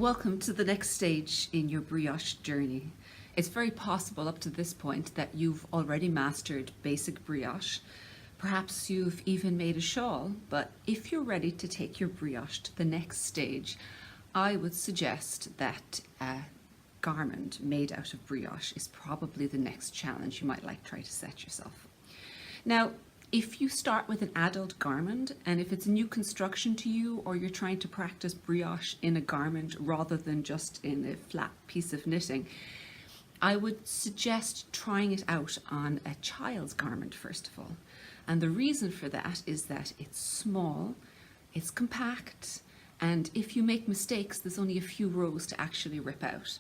Welcome to the next stage in your brioche journey. It's very possible up to this point that you've already mastered basic brioche. Perhaps you've even made a shawl, but if you're ready to take your brioche to the next stage, I would suggest that a garment made out of brioche is probably the next challenge you might like to try to set yourself. Now, if you start with an adult garment, and if it's a new construction to you, or you're trying to practice brioche in a garment rather than just in a flat piece of knitting, I would suggest trying it out on a child's garment first of all. And the reason for that is that it's small, it's compact, and if you make mistakes, there's only a few rows to actually rip out.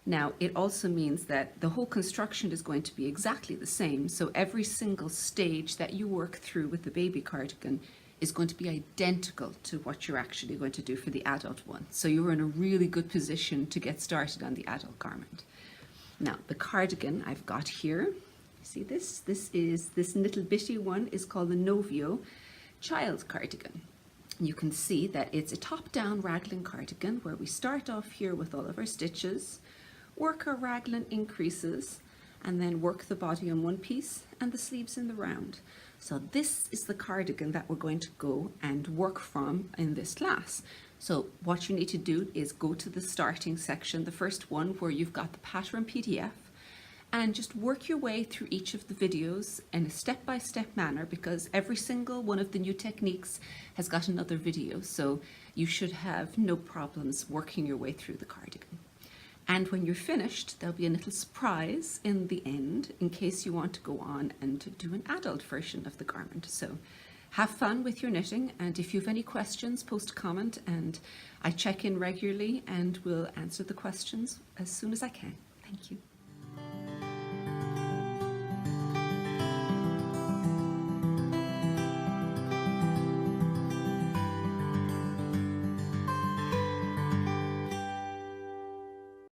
Now, it also means that the whole construction is going to be exactly the same, so every single stage that you work through with the baby cardigan is going to be identical to what you're actually going to do for the adult one. So you're in a really good position to get started on the adult garment. Now, the cardigan I've got here, see this? This little bitty one is called the Novio Child's Cardigan. You can see that it's a top-down raglan cardigan where we start off here with all of our stitches, work our raglan increases, and then work the body on one piece and the sleeves in the round. So this is the cardigan that we're going to go and work from in this class. So what you need to do is go to the starting section, the first one where you've got the pattern PDF, and just work your way through each of the videos in a step-by-step manner, because every single one of the new techniques has got another video, so you should have no problems working your way through the cardigan. And when you're finished, there'll be a little surprise in the end in case you want to go on and do an adult version of the garment. So have fun with your knitting, and if you have any questions, post a comment and I check in regularly and will answer the questions as soon as I can. Thank you.